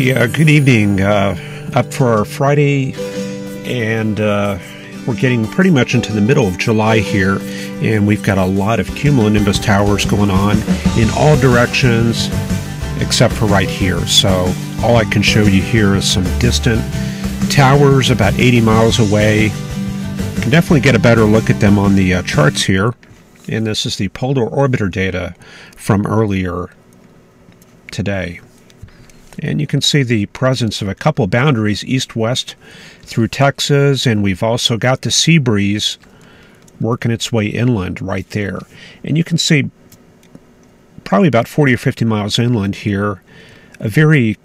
Hey, good evening. Up for our Friday, and we're getting pretty much into the middle of July here, and we've got a lot of cumulonimbus towers going on in all directions except for right here. So all I can show you here is some distant towers about 80 miles away. You can definitely get a better look at them on the charts here, and this is the polar orbiter data from earlier today. And you can see the presence of a couple boundaries east-west through Texas, and we've also got the sea breeze working its way inland right there. And you can see probably about 40 or 50 miles inland here, a very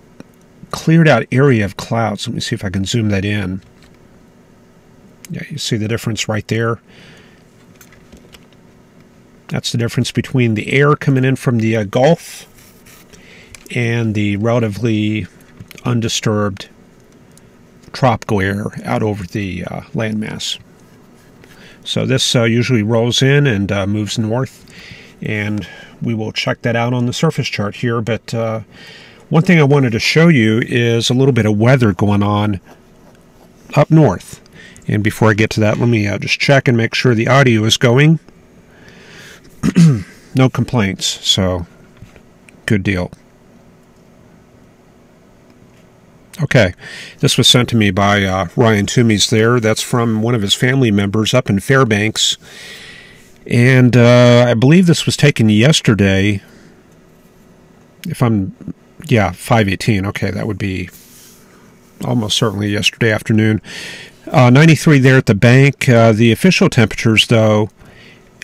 cleared out area of clouds. Let me see if I can zoom that in. Yeah, you see the difference right there. That's the difference between the air coming in from the Gulf and the relatively undisturbed tropical air out over the landmass. So this usually rolls in and moves north, and we will check that out on the surface chart here. But one thing I wanted to show you is a little bit of weather going on up north. And before I get to that, let me just check and make sure the audio is going. No complaints, so good deal. Okay, this was sent to me by Ryan Toomey's there. That's from one of his family members up in Fairbanks. And I believe this was taken yesterday. Yeah, 5/18. Okay, that would be almost certainly yesterday afternoon. 93 there at the bank. The official temperatures, though,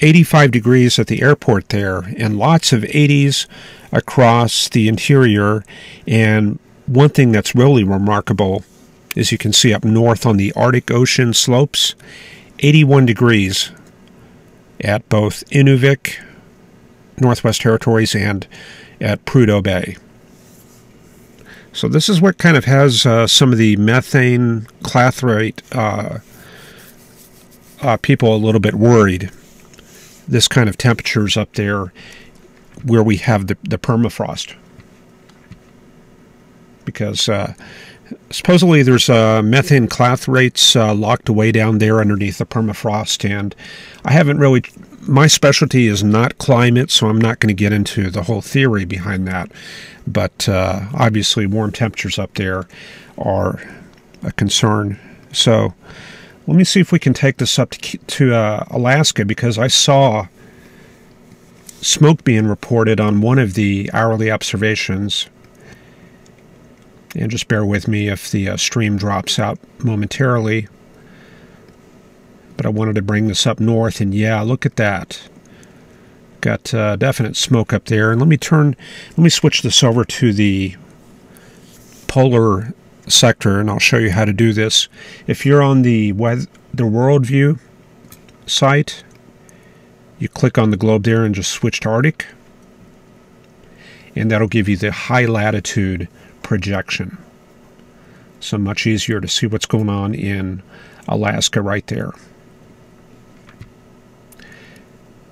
85 degrees at the airport there, and lots of 80s across the interior. And one thing that's really remarkable is you can see up north on the Arctic Ocean slopes, 81 degrees at both Inuvik, Northwest Territories, and at Prudhoe Bay. So this is what kind of has some of the methane clathrate people a little bit worried. This kind of temperatures up there where we have the permafrost. Because supposedly there's methane clathrates locked away down there underneath the permafrost, and I haven't really, my specialty is not climate, so I'm not going to get into the whole theory behind that. But obviously warm temperatures up there are a concern. So let me see if we can take this up to Alaska, because I saw smoke being reported on one of the hourly observations. And just bear with me if the stream drops out momentarily. But I wanted to bring this up north, and yeah, look at that. Got definite smoke up there. And let me switch this over to the polar sector, and I'll show you how to do this. If you're on the Worldview site, you click on the globe there and just switch to Arctic. And that'll give you the high latitude projection. So much easier to see what's going on in Alaska right there.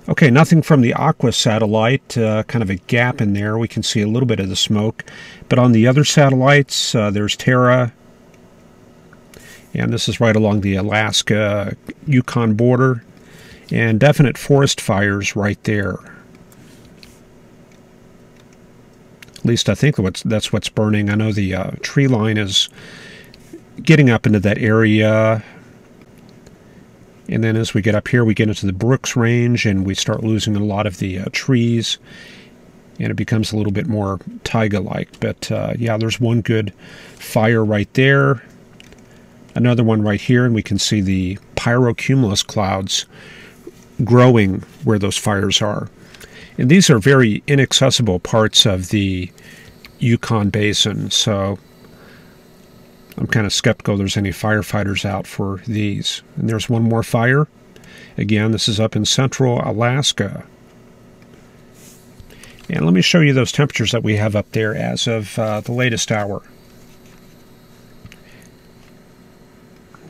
Okay, nothing from the Aqua satellite, kind of a gap in there. We can see a little bit of the smoke. But on the other satellites, there's Terra, and this is right along the Alaska-Yukon border, and definite forest fires right there. At least I think that's what's burning. I know the tree line is getting up into that area. And then as we get up here, we get into the Brooks Range, and we start losing a lot of the trees. And it becomes a little bit more taiga-like. But yeah, there's one good fire right there. Another one right here, and we can see the pyrocumulus clouds growing where those fires are. And these are very inaccessible parts of the Yukon Basin, so I'm kind of skeptical there's any firefighters out for these. And there's one more fire. Again, this is up in central Alaska. And let me show you those temperatures that we have up there as of the latest hour.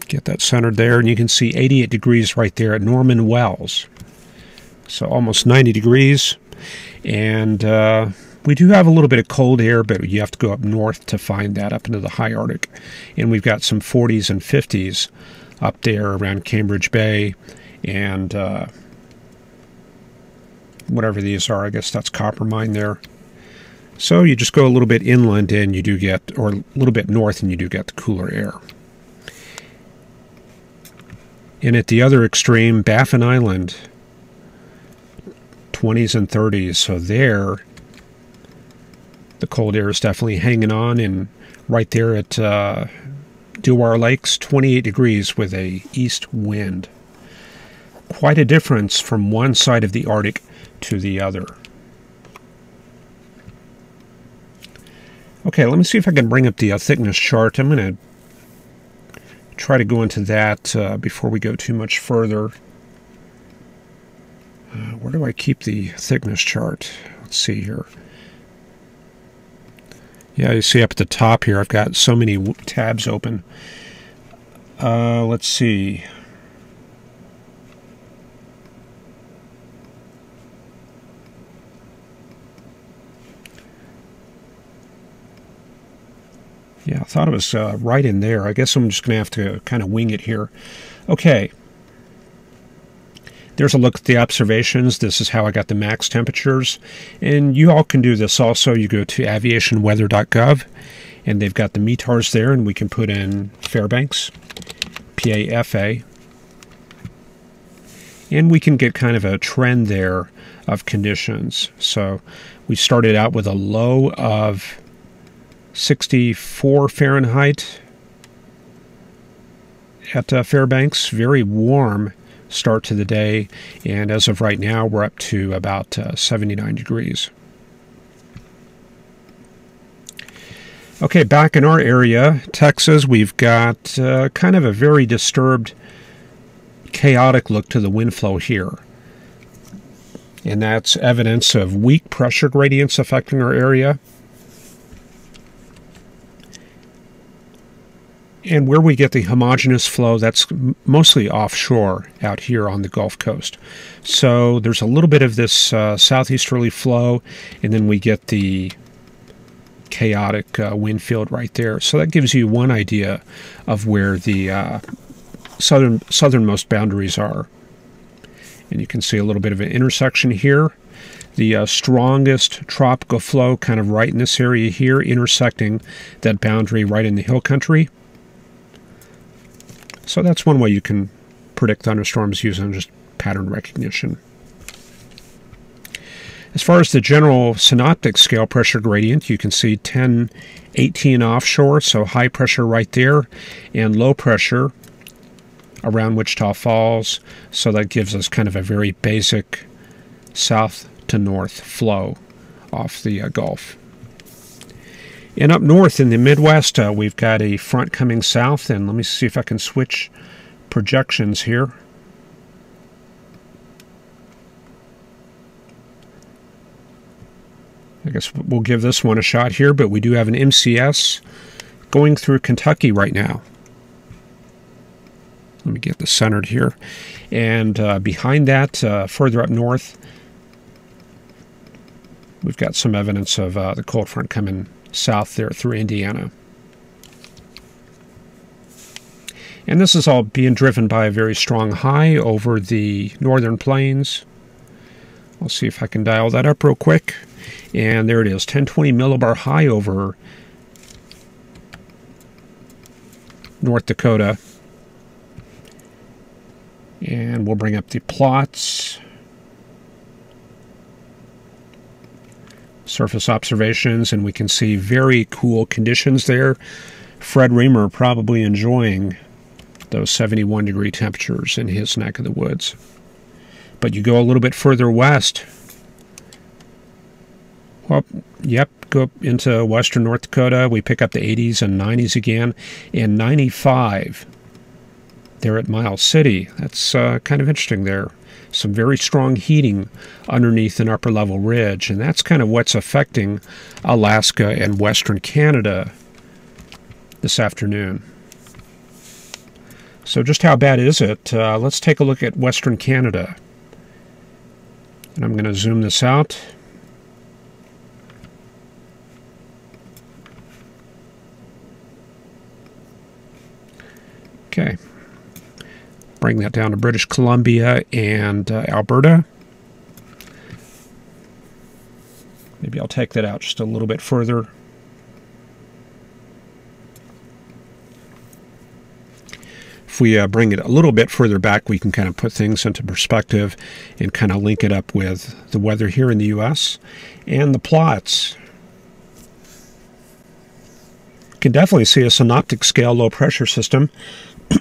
Get that centered there, and you can see 88 degrees right there at Norman Wells. So almost 90 degrees. And We do have a little bit of cold air, but you have to go up north to find that up into the high Arctic. And we've got some 40s and 50s up there around Cambridge Bay and whatever these are. I guess that's Coppermine there. So you just go a little bit inland and you do get, or a little bit north and you do get the cooler air. And at the other extreme, Baffin Island, 20s and 30s. So there, the cold air is definitely hanging on. And right there at Dewar Lakes, 28 degrees with a east wind. Quite a difference from one side of the Arctic to the other. Okay, let me see if I can bring up the thickness chart. I'm going to try to go into that before we go too much further. Where do I keep the thickness chart? Let's see here. Yeah, you see up at the top here, I've got so many tabs open. Let's see. Yeah, I thought it was right in there. I guess I'm just going to have to kind of wing it here. Okay. There's a look at the observations. This is how I got the max temperatures. And you all can do this also. You go to aviationweather.gov, and they've got the METARs there, and we can put in Fairbanks, PAFA. And we can get kind of a trend there of conditions. So we started out with a low of 64 Fahrenheit at Fairbanks. Very warm start to the day, and as of right now we're up to about 79 degrees. Okay, back in our area, Texas, we've got kind of a very disturbed, chaotic look to the wind flow here. And that's evidence of weak pressure gradients affecting our area. And where we get the homogeneous flow, that's mostly offshore out here on the Gulf Coast. So there's a little bit of this southeasterly flow, and then we get the chaotic wind field right there. So that gives you one idea of where the southernmost boundaries are. And you can see a little bit of an intersection here. The strongest tropical flow kind of right in this area here, intersecting that boundary right in the hill country. So that's one way you can predict thunderstorms using just pattern recognition. As far as the general synoptic scale pressure gradient, you can see 10, 18 offshore, so high pressure right there, and low pressure around Wichita Falls. So that gives us kind of a very basic south to north flow off the Gulf. And up north in the Midwest, we've got a front coming south, and let me see if I can switch projections here. I guess we'll give this one a shot here, but we do have an MCS going through Kentucky right now. Let me get this centered here. And behind that, further up north, we've got some evidence of the cold front coming south there through Indiana. And this is all being driven by a very strong high over the northern plains. I'll see if I can dial that up real quick. And there it is, 1020 millibar high over North Dakota. And we'll bring up the plots. Surface observations, and we can see very cool conditions there. Fred Reamer probably enjoying those 71 degree temperatures in his neck of the woods. But you go a little bit further west. Well, yep, go into western North Dakota. We pick up the 80s and 90s again, and 95 there at Miles City. That's kind of interesting there. Some very strong heating underneath an upper level ridge, and that's kind of what's affecting Alaska and western Canada this afternoon. So just how bad is it? Let's take a look at western Canada. And I'm going to zoom this out. Okay. Bring that down to British Columbia and Alberta. Maybe I'll take that out just a little bit further. If we bring it a little bit further back, we can kind of put things into perspective and kind of link it up with the weather here in the U.S. and the plots. You can definitely see a synoptic scale low pressure system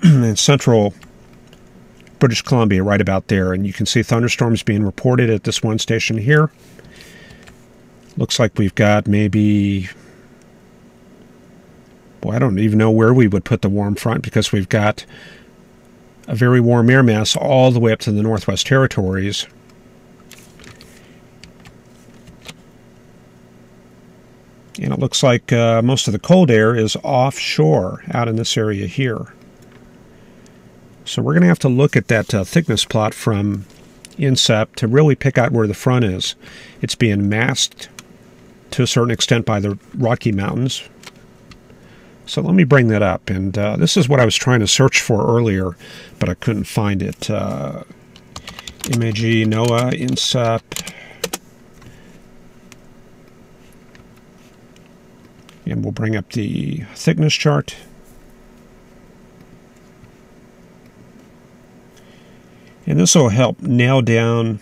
in central British Columbia right about there. And you can see thunderstorms being reported at this one station here. Looks like we've got maybe... Well, I don't even know where we would put the warm front because we've got a very warm air mass all the way up to the Northwest Territories. And it looks like most of the cold air is offshore out in this area here. So we're going to have to look at that thickness plot from INSEP to really pick out where the front is. It's being masked to a certain extent by the Rocky Mountains. So let me bring that up, and this is what I was trying to search for earlier, but I couldn't find it. MAG, NOAA, INSEP. And we'll bring up the thickness chart. And this will help nail down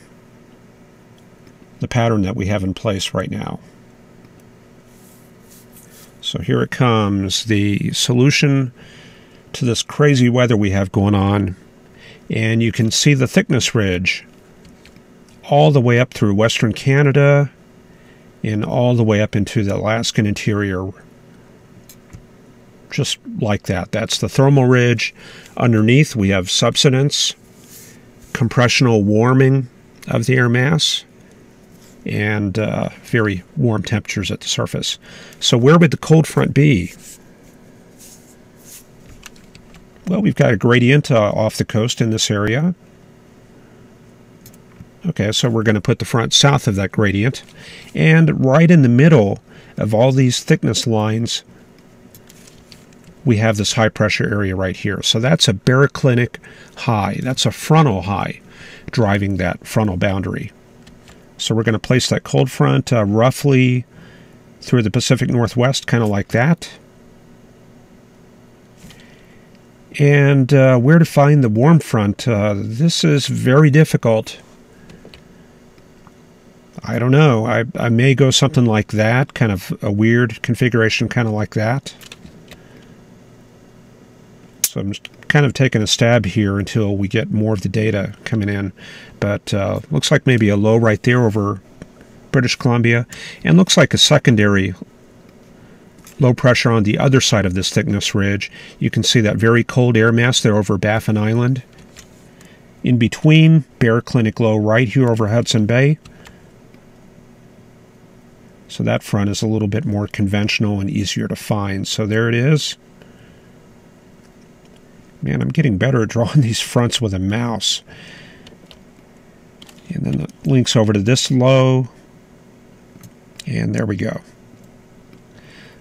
the pattern that we have in place right now. So here it comes, the solution to this crazy weather we have going on. And you can see the thickness ridge all the way up through Western Canada and all the way up into the Alaskan interior. Just like that. That's the thermal ridge. Underneath we have subsidence, compressional warming of the air mass, and very warm temperatures at the surface. So where would the cold front be? Well, we've got a gradient off the coast in this area. Okay, so we're going to put the front south of that gradient. And right in the middle of all these thickness lines, we have this high pressure area right here. So that's a baroclinic high. That's a frontal high driving that frontal boundary. So we're going to place that cold front roughly through the Pacific Northwest, kind of like that. And where to find the warm front? This is very difficult. I don't know. I may go something like that, kind of a weird configuration, kind of like that. So I'm just kind of taking a stab here until we get more of the data coming in. But looks like maybe a low right there over British Columbia. And looks like a secondary low pressure on the other side of this thickness ridge. You can see that very cold air mass there over Baffin Island. In between, baroclinic low right here over Hudson Bay. So that front is a little bit more conventional and easier to find. So there it is. Man, I'm getting better at drawing these fronts with a mouse. And then it links over to this low. And there we go.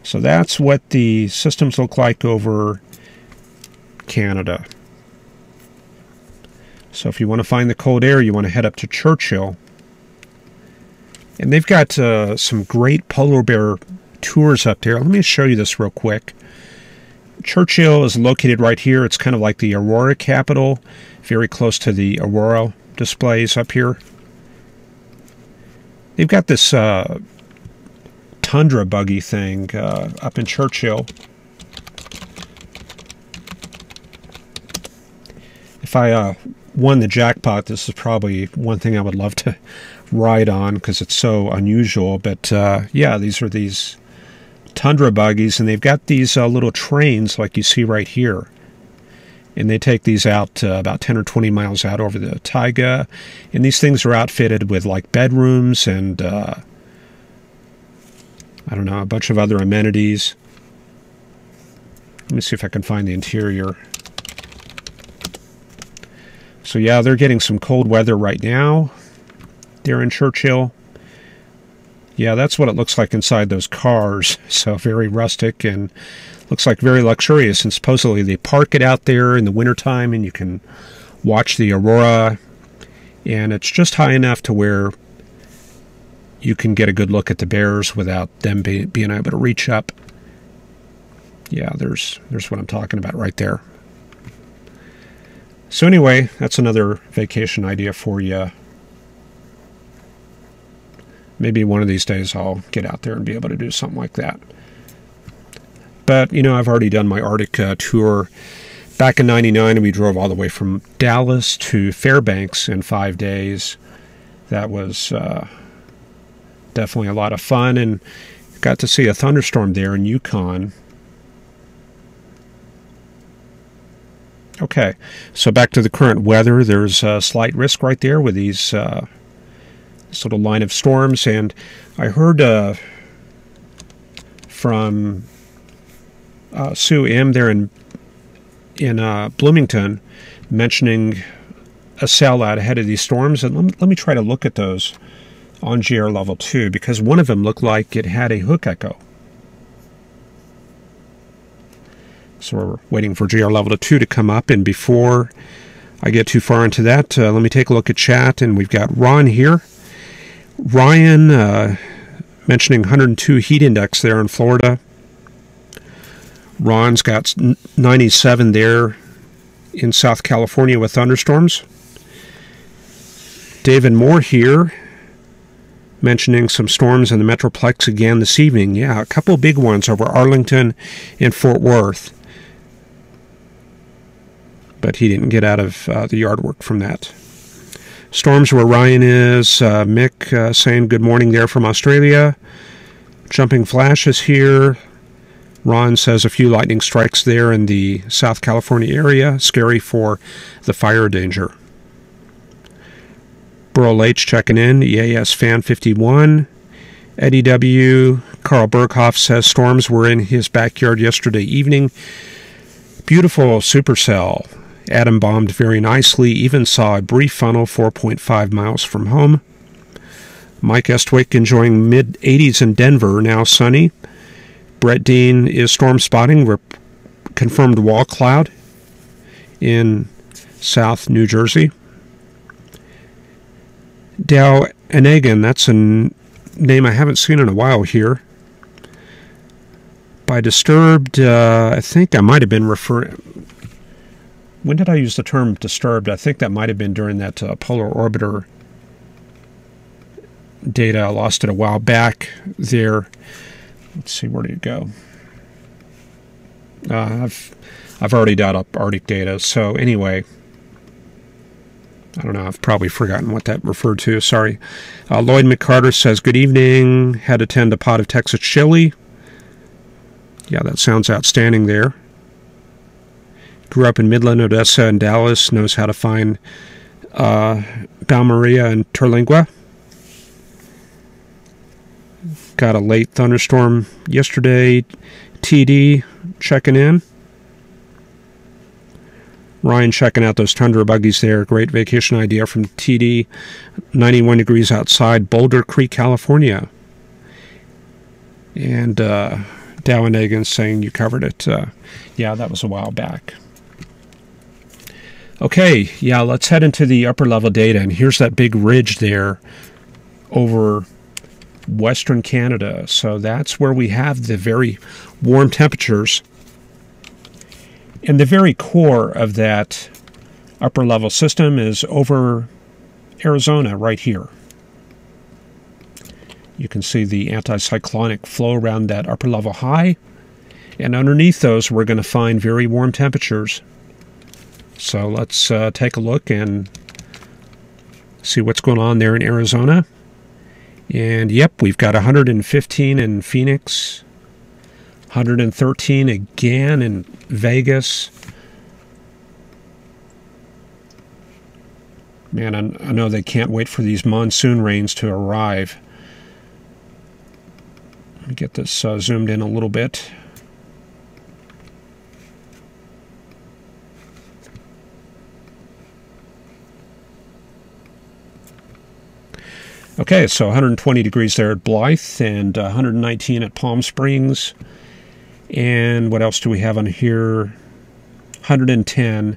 So that's what the systems look like over Canada. So if you want to find the cold air, you want to head up to Churchill. And they've got some great polar bear tours up there. Let me show you this real quick. Churchill is located right here. It's kind of like the Aurora capital, very close to the Aurora displays up here. They've got this tundra buggy thing up in Churchill. If I won the jackpot, this is probably one thing I would love to ride on because it's so unusual. But yeah, these are these tundra buggies, and they've got these little trains like you see right here. And they take these out about 10 or 20 miles out over the taiga. And these things are outfitted with like bedrooms and I don't know, a bunch of other amenities. Let me see if I can find the interior. So yeah, they're getting some cold weather right now. They're in Churchill. Yeah, that's what it looks like inside those cars. So very rustic and looks like very luxurious. And supposedly they park it out there in the wintertime and you can watch the aurora. And it's just high enough to where you can get a good look at the bears without them being able to reach up. Yeah, there's what I'm talking about right there. So anyway, that's another vacation idea for you. Maybe one of these days I'll get out there and be able to do something like that. But, you know, I've already done my Arctic tour back in '99, and we drove all the way from Dallas to Fairbanks in 5 days. That was definitely a lot of fun, and got to see a thunderstorm there in Yukon. Okay, so back to the current weather. There's a slight risk right there with these this little line of storms, and I heard from Sue M. there in Bloomington mentioning a sellout ahead of these storms, and let me try to look at those on GR level 2, because one of them looked like it had a hook echo. So we're waiting for GR level 2 to come up, and before I get too far into that, let me take a look at chat, and we've got Ron here. Ryan mentioning 102 heat index there in Florida. Ron's got 97 there in South California with thunderstorms. David Moore here mentioning some storms in the Metroplex again this evening. Yeah, a couple of big ones over Arlington and Fort Worth. But he didn't get out of the yard work from that. Storms where Ryan is. Mick saying good morning there from Australia. Jumping flashes here. Ron says a few lightning strikes there in the South California area. Scary for the fire danger. Burl H checking in. EAS Fan 51. Eddie W. Carl Berghoff says storms were in his backyard yesterday evening. Beautiful supercell. Atom bombed very nicely. Even saw a brief funnel 4.5 miles from home. Mike Estwick enjoying mid-80s in Denver. Now sunny. Brett Dean is storm spotting. Confirmed wall cloud in South New Jersey. Dow Enegan, that's a name I haven't seen in a while here. By disturbed, I think I might have been referring... When did I use the term disturbed? I think that might have been during that polar orbiter data. I lost it a while back there. Let's see, where did it go? I've already done up Arctic data. So anyway, I don't know. I've probably forgotten what that referred to. Sorry. Lloyd McCarter says, good evening. Had to tend a pot of Texas chili. Yeah, that sounds outstanding there. Grew up in Midland, Odessa, and Dallas. Knows how to find Balmaria and Terlingua. Got a late thunderstorm yesterday. TD checking in. Ryan checking out those tundra buggies there. Great vacation idea from TD. 91 degrees outside Boulder Creek, California. And Dow and Egan saying you covered it. Yeah, that was a while back. Okay, yeah, let's head into the upper level data. And here's that big ridge there over Western Canada. So that's where we have the very warm temperatures. And the very core of that upper level system is over Arizona right here. You can see the anticyclonic flow around that upper level high. And underneath those, we're going to find very warm temperatures. So let's take a look and see what's going on there in Arizona. And yep, we've got 115 in Phoenix, 113 again in Vegas. Man, I know they can't wait for these monsoon rains to arrive. Let me get this zoomed in a little bit. Okay, so 120 degrees there at Blythe and 119 at Palm Springs. And what else do we have on here? 110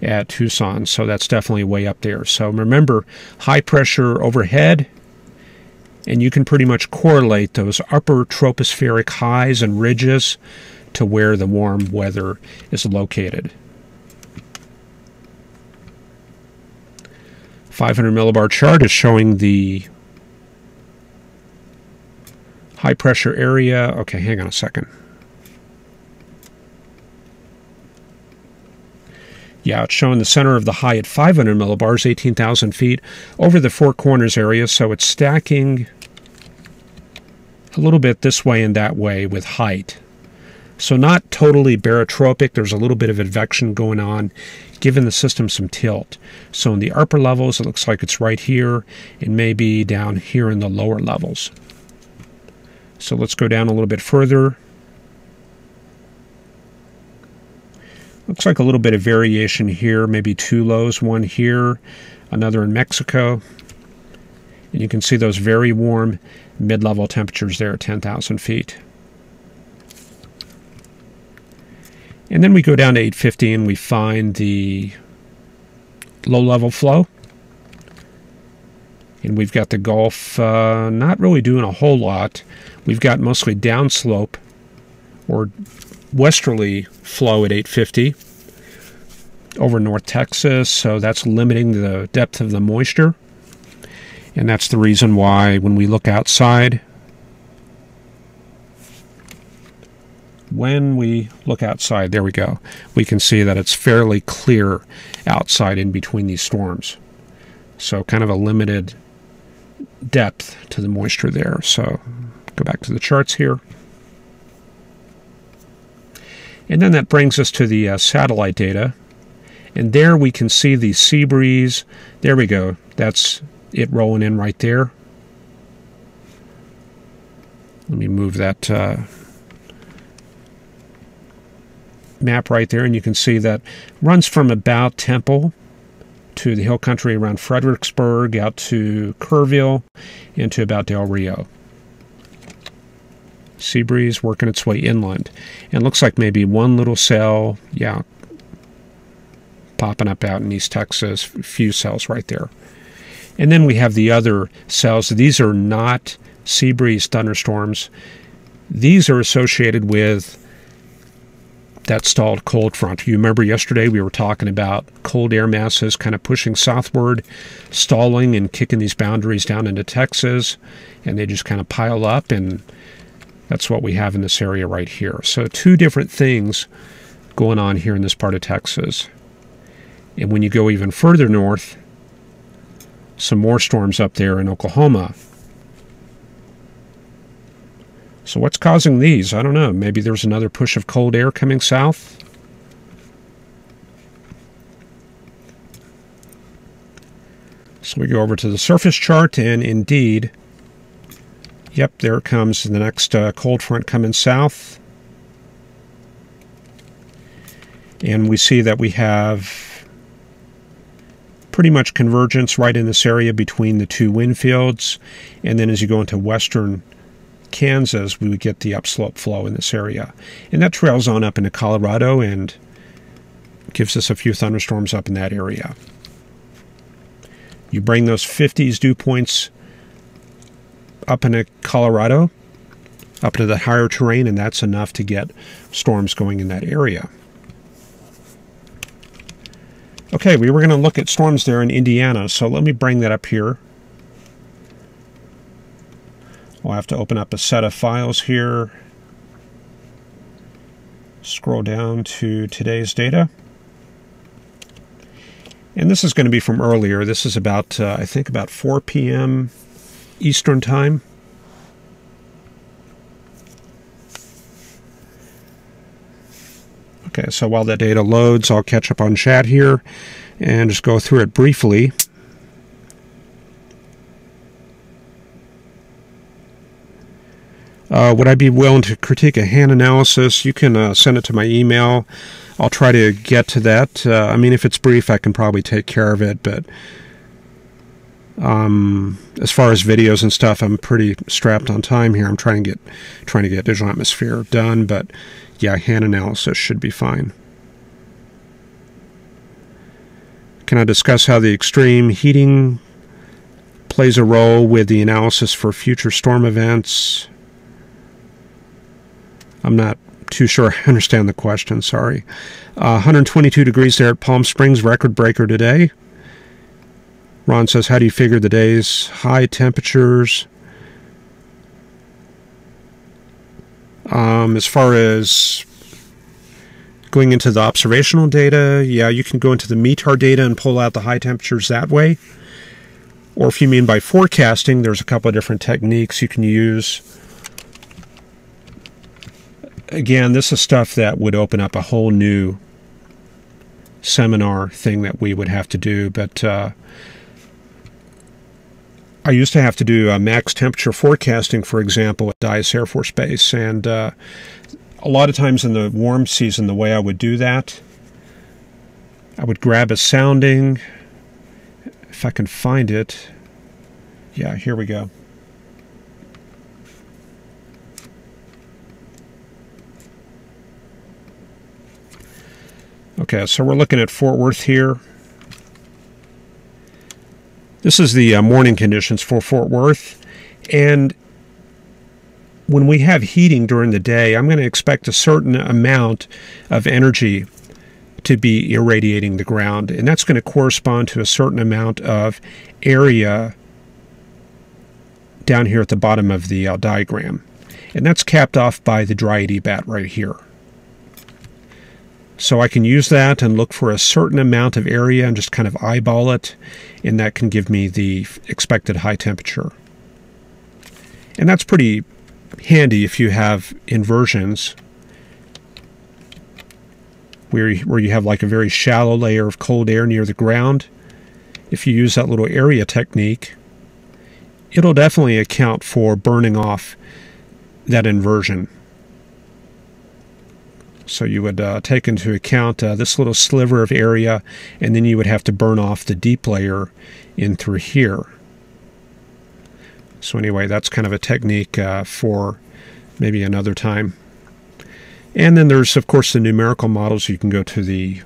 at Tucson, so that's definitely way up there. So remember, high pressure overhead, and you can pretty much correlate those upper tropospheric highs and ridges to where the warm weather is located. 500 millibar chart is showing the high pressure area. Okay, hang on a second. Yeah, it's showing the center of the high at 500 millibars, 18,000 feet, over the Four Corners area, so it's stacking a little bit this way and that way with height. So not totally barotropic, there's a little bit of advection going on, giving the system some tilt. So in the upper levels, it looks like it's right here, and maybe down here in the lower levels. So let's go down a little bit further. Looks like a little bit of variation here, maybe two lows, one here, another in Mexico. And you can see those very warm mid-level temperatures there at 10,000 feet. And then we go down to 850 and we find the low-level flow. And we've got the Gulf not really doing a whole lot. We've got mostly downslope or westerly flow at 850 over North Texas, so that's limiting the depth of the moisture. And that's the reason why when we look outside, there we go, we can see that it's fairly clear outside in between these storms. So kind of a limited depth to the moisture there. So go back to the charts here. And then that brings us to the satellite data. And there we can see the sea breeze. There we go. That's it rolling in right there. Let me move that map right there. And you can see that runs from about Temple to the hill country around Fredericksburg, out to Kerrville, into about Del Rio. Sea breeze working its way inland. And it looks like maybe one little cell, yeah, popping up out in East Texas, a few cells right there. And then we have the other cells. These are not sea breeze thunderstorms. These are associated with that stalled cold front. You remember yesterday we were talking about cold air masses kind of pushing southward, stalling and kicking these boundaries down into Texas, and they just kind of pile up, and that's what we have in this area right here. So two different things going on here in this part of Texas. And when you go even further north, some more storms up there in Oklahoma. So what's causing these? I don't know. Maybe there's another push of cold air coming south. So we go over to the surface chart, and indeed, yep, there it comes, the next cold front coming south. And we see that we have pretty much convergence right in this area between the two wind fields. And then as you go into western Kansas, we would get the upslope flow in this area. And that trails on up into Colorado and gives us a few thunderstorms up in that area. You bring those 50s dew points up into Colorado, up into the higher terrain, and that's enough to get storms going in that area. Okay, we were going to look at storms there in Indiana, so let me bring that up here. We'll have to open up a set of files here. Scroll down to today's data. And this is going to be from earlier. This is about, I think, about 4 p.m. Eastern Time. Okay, so while that data loads, I'll catch up on chat here and just go through it briefly. Would I be willing to critique a hand analysis? You can send it to my email. I'll try to get to that. I mean, if it's brief, I can probably take care of it, but As far as videos and stuff, I'm pretty strapped on time here. I'm trying to get digital atmosphere done, but yeah, hand analysis should be fine. Can I discuss how the extreme heating plays a role with the analysis for future storm events? I'm not too sure I understand the question, sorry. 122 degrees there at Palm Springs, record breaker today. Ron says, how do you figure the day's high temperatures? As far as going into the observational data, yeah, you can go into the METAR data and pull out the high temperatures that way. Or if you mean by forecasting, there's a couple of different techniques you can use. Again, this is stuff that would open up a whole new seminar thing that we would have to do, but I used to have to do max temperature forecasting, for example, at Dyess Air Force Base, and a lot of times in the warm season, the way I would do that, I would grab a sounding, if I can find it. Yeah, here we go. Okay, so we're looking at Fort Worth here. This is the morning conditions for Fort Worth, and when we have heating during the day, I'm going to expect a certain amount of energy to be irradiating the ground, and that's going to correspond to a certain amount of area down here at the bottom of the diagram, and that's capped off by the dry adiabat right here. So I can use that and look for a certain amount of area and just kind of eyeball it, and that can give me the expected high temperature. And that's pretty handy if you have inversions where you have like a very shallow layer of cold air near the ground. If you use that little area technique, it'll definitely account for burning off that inversion. So you would take into account this little sliver of area, and then you would have to burn off the deep layer in through here. So anyway, that's kind of a technique for maybe another time. And then there's, of course, the numerical models. You can go to the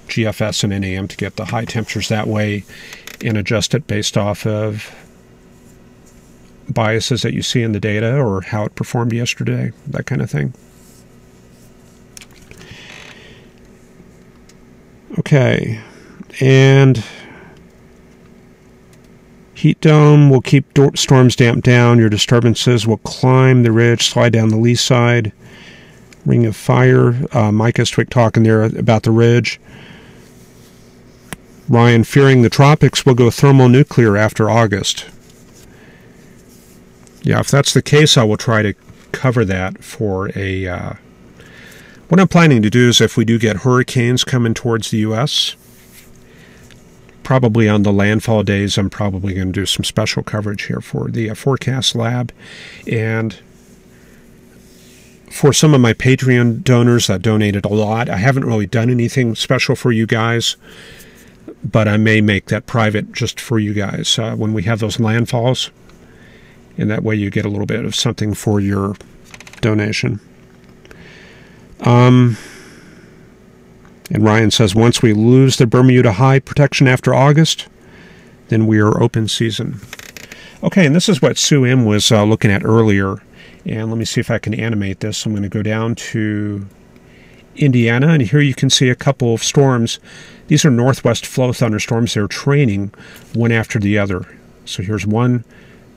GFS and NAM to get the high temperatures that way and adjust it based off of biases that you see in the data or how it performed yesterday, that kind of thing. Okay, and heat dome will keep storms damped down. Your disturbances will climb the ridge, slide down the lee side. Ring of fire. Mike Istwick talking there about the ridge. Ryan, fearing the tropics will go thermonuclear after August. Yeah, if that's the case, I will try to cover that for a... What I'm planning to do is if we do get hurricanes coming towards the U.S., probably on the landfall days, I'm probably going to do some special coverage here for the Forecast Lab. And for some of my Patreon donors that donated a lot, I haven't really done anything special for you guys, but I may make that private just for you guys when we have those landfalls. And that way you get a little bit of something for your donation. And Ryan says, once we lose the Bermuda high protection after August, then we are open season. Okay, and this is what Sue M was looking at earlier. And let me see if I can animate this. I'm going to go down to Indiana, and here you can see a couple of storms. These are northwest flow thunderstorms. They're training one after the other. So here's one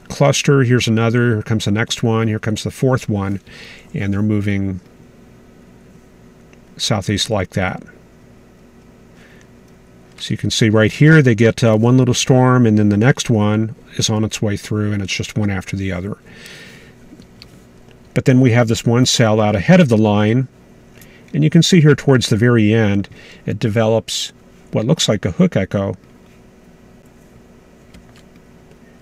cluster, here's another, here comes the next one, here comes the fourth one, and they're moving southeast like that. So you can see right here they get one little storm, and then the next one is on its way through, and it's just one after the other. But then we have this one cell out ahead of the line, and you can see here towards the very end it develops what looks like a hook echo.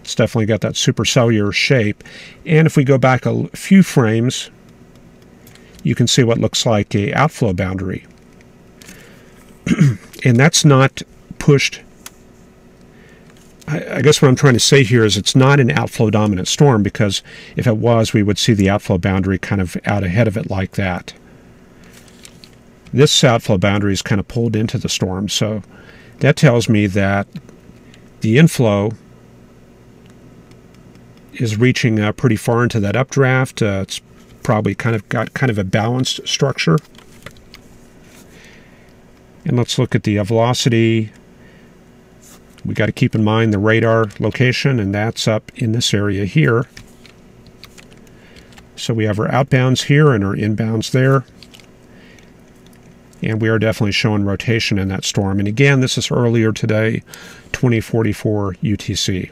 It's definitely got that supercellular shape. And if we go back a few frames, you can see what looks like a outflow boundary. And that's not pushed I guess what I'm trying to say here is it's not an outflow dominant storm, because if it was, we would see the outflow boundary kind of out ahead of it like that. This outflow boundary is kind of pulled into the storm, so that tells me that the inflow is reaching pretty far into that updraft. It's probably got kind of a balanced structure. And let's look at the velocity. We got to keep in mind the radar location, and that's up in this area here. So we have our outbounds here and our inbounds there. And we are definitely showing rotation in that storm. And again, this is earlier today, 2044 UTC.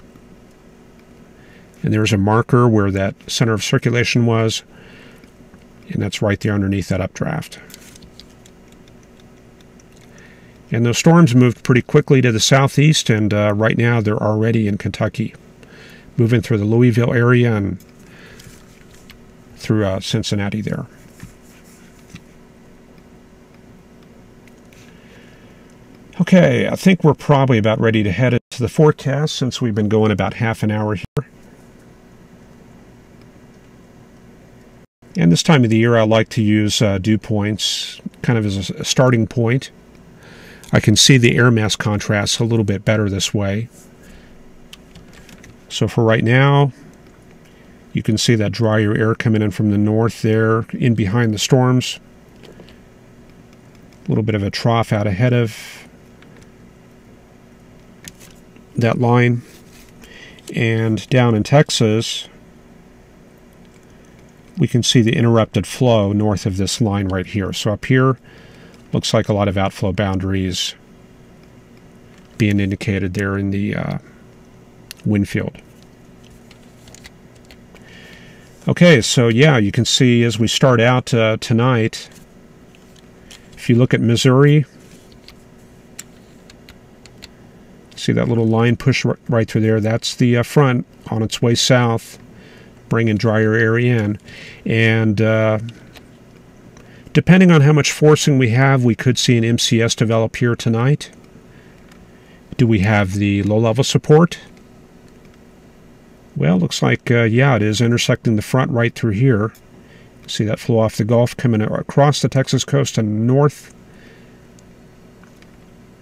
And there's a marker where that center of circulation was, and that's right there underneath that updraft. And those storms moved pretty quickly to the southeast, and right now they're already in Kentucky, moving through the Louisville area and through Cincinnati there. Okay, I think we're probably about ready to head into the forecast, since we've been going about half an hour here. And this time of the year, I like to use dew points kind of as a starting point. I can see the air mass contrast a little bit better this way. So for right now, you can see that drier air coming in from the north there, in behind the storms. A little bit of a trough out ahead of that line. And down in Texas, we can see the interrupted flow north of this line right here. So up here, looks like a lot of outflow boundaries being indicated there in the wind field. Okay, so yeah, you can see as we start out tonight, if you look at Missouri, see that little line push right through there? That's the front on its way south, bringing drier air in. And depending on how much forcing we have, we could see an MCS develop here tonight. Do we have the low-level support? Well, looks like, yeah, it is intersecting the front right through here. See that flow off the Gulf coming across the Texas coast and north.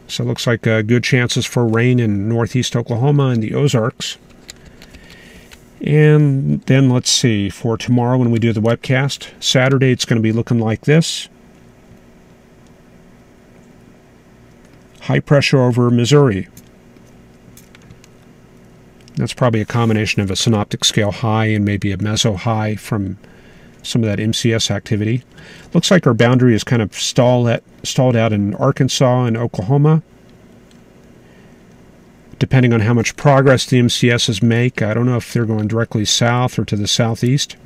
So it looks like good chances for rain in northeast Oklahoma and the Ozarks. And then let's see, for tomorrow when we do the webcast, Saturday it's going to be looking like this. High pressure over Missouri. That's probably a combination of a synoptic scale high and maybe a meso high from some of that MCS activity. Looks like our boundary is kind of stalled out in Arkansas and Oklahoma. Depending on how much progress the MCSs make, I don't know if they're going directly south or to the southeast,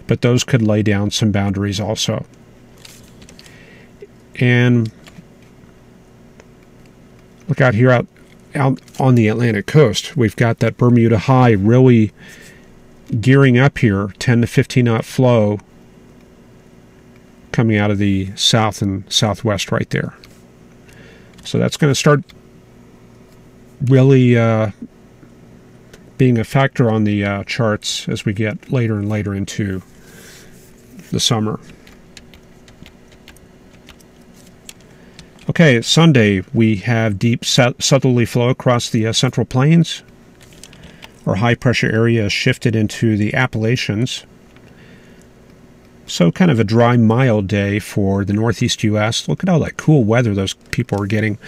but those could lay down some boundaries also. And look out here out on the Atlantic coast. We've got that Bermuda high really gearing up here, 10 to 15 knot flow coming out of the south and southwest right there. So that's going to start really being a factor on the charts as we get later and later into the summer. Okay, Sunday we have deep southerly flow across the Central Plains. Our high pressure area is shifted into the Appalachians. So kind of a dry, mild day for the northeast U.S. Look at all that cool weather those people are getting.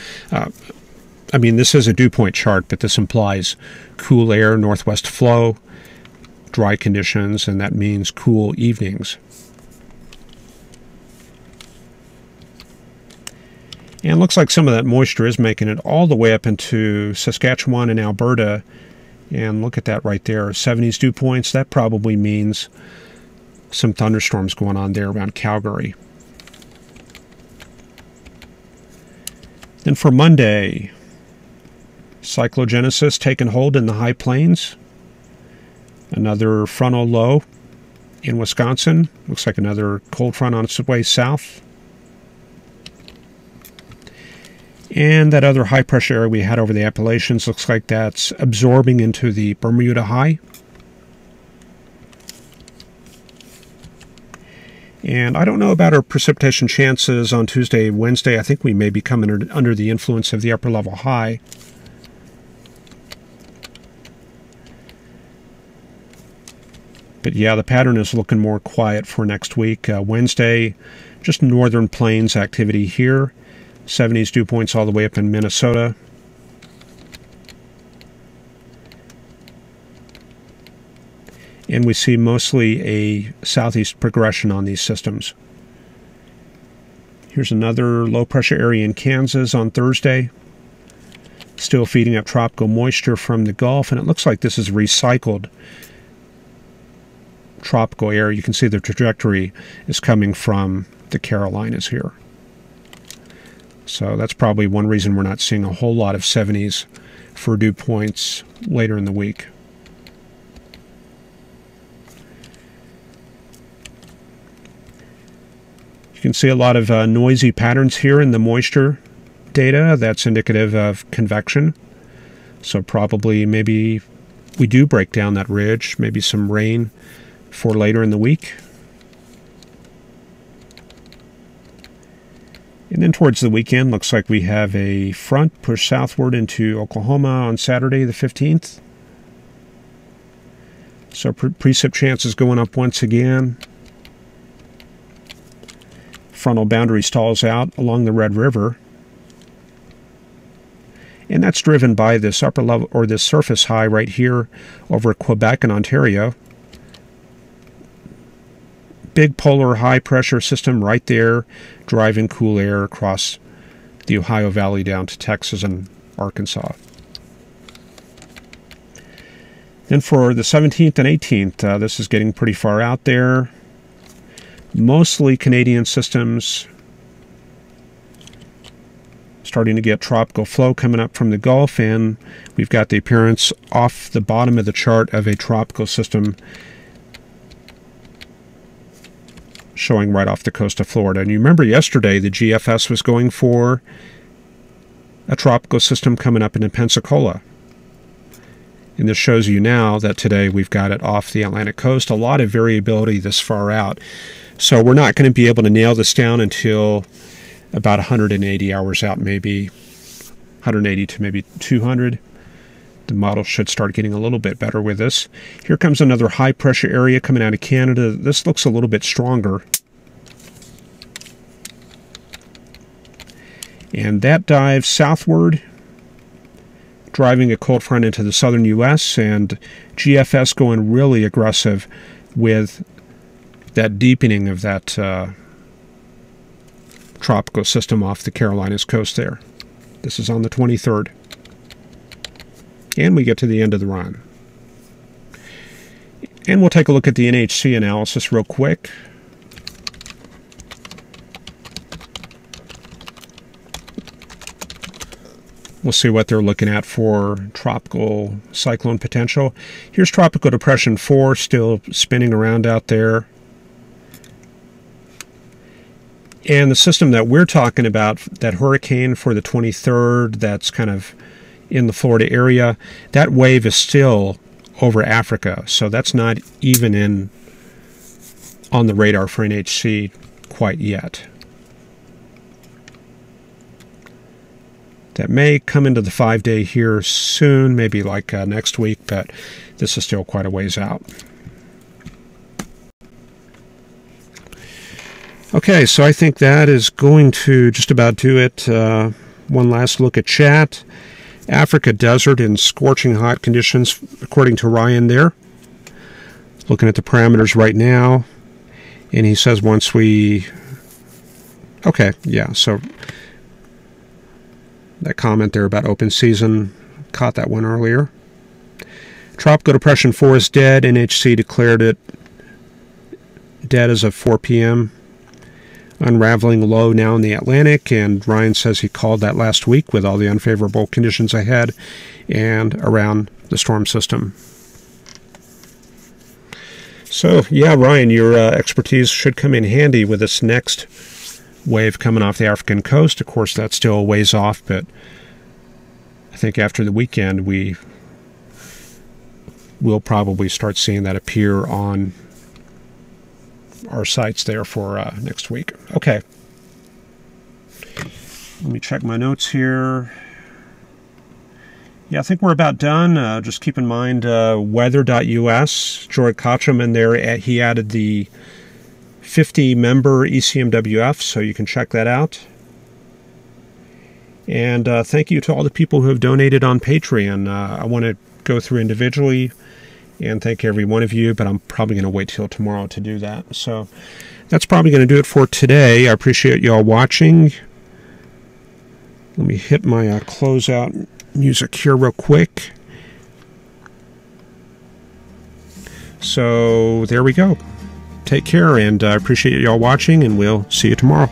I mean, this is a dew point chart, but this implies cool air, northwest flow, dry conditions, and that means cool evenings. And it looks like some of that moisture is making it all the way up into Saskatchewan and Alberta. And look at that right there, 70s dew points. That probably means some thunderstorms going on there around Calgary. Then for Monday, cyclogenesis taking hold in the high plains. Another frontal low in Wisconsin. Looks like another cold front on its way south. And that other high pressure area we had over the Appalachians looks like that's absorbing into the Bermuda High. And I don't know about our precipitation chances on Tuesday, Wednesday. I think we may be coming under the influence of the upper level high. But yeah, the pattern is looking more quiet for next week. Wednesday, just northern plains activity here. 70s dew points all the way up in Minnesota. And we see mostly a southeast progression on these systems. Here's another low pressure area in Kansas on Thursday. Still feeding up tropical moisture from the Gulf, and it looks like this is recycled tropical air. You can see the trajectory is coming from the Carolinas here. So that's probably one reason we're not seeing a whole lot of 70s for dew points later in the week. You can see a lot of noisy patterns here in the moisture data. That's indicative of convection. So probably maybe we do break down that ridge, maybe some rain for later in the week. And then towards the weekend, looks like we have a front push southward into Oklahoma on Saturday the 15th. So precip chances going up once again. Frontal boundary stalls out along the Red River. And that's driven by this upper level, or this surface high right here over Quebec and Ontario. Big polar high pressure system right there, driving cool air across the Ohio Valley down to Texas and Arkansas. Then for the 17th and 18th, this is getting pretty far out there. Mostly Canadian systems. Starting to get tropical flow coming up from the Gulf, and we've got the appearance off the bottom of the chart of a tropical system showing right off the coast of Florida. And you remember yesterday the GFS was going for a tropical system coming up into Pensacola. And this shows you now that today we've got it off the Atlantic coast. A lot of variability this far out. So we're not going to be able to nail this down until about 180 hours out, maybe 180 to maybe 200. The model should start getting a little bit better with this. Here comes another high pressure area coming out of Canada. This looks a little bit stronger. And that dives southward, driving a cold front into the southern U.S., and GFS going really aggressive with that deepening of that tropical system off the Carolinas coast there. This is on the 23rd. And we get to the end of the run. And we'll take a look at the NHC analysis real quick. We'll see what they're looking at for tropical cyclone potential. Here's Tropical Depression 4 still spinning around out there. And the system that we're talking about, that hurricane for the 23rd, that's kind of in the Florida area, that wave is still over Africa. So that's not even on the radar for NHC quite yet. That may come into the 5-day here soon, maybe like next week, but this is still quite a ways out. Okay, so I think that is going to just about do it. One last look at chat. Africa desert in scorching hot conditions, according to Ryan there. Looking at the parameters right now. And he says once we... Okay, yeah, so that comment there about open season, caught that one earlier. Tropical Depression 4 is dead. NHC declared it dead as of 4 p.m. Unraveling low now in the Atlantic, and Ryan says he called that last week with all the unfavorable conditions ahead and around the storm system. So, yeah, Ryan, your expertise should come in handy with this next wave coming off the African coast. Of course, that's still a ways off, but I think after the weekend we'll probably start seeing that appear on our sites there for next week. Okay. Let me check my notes here. Yeah, I think we're about done. Just keep in mind weather.us. George Kocham in there, he added the 50-member ECMWF, so you can check that out. And thank you to all the people who have donated on Patreon. I want to go through individually and thank every one of you, but I'm probably going to wait till tomorrow to do that. So that's probably going to do it for today. I appreciate you all watching. Let me hit my closeout music here real quick. So there we go. Take care, and I appreciate you all watching, and we'll see you tomorrow.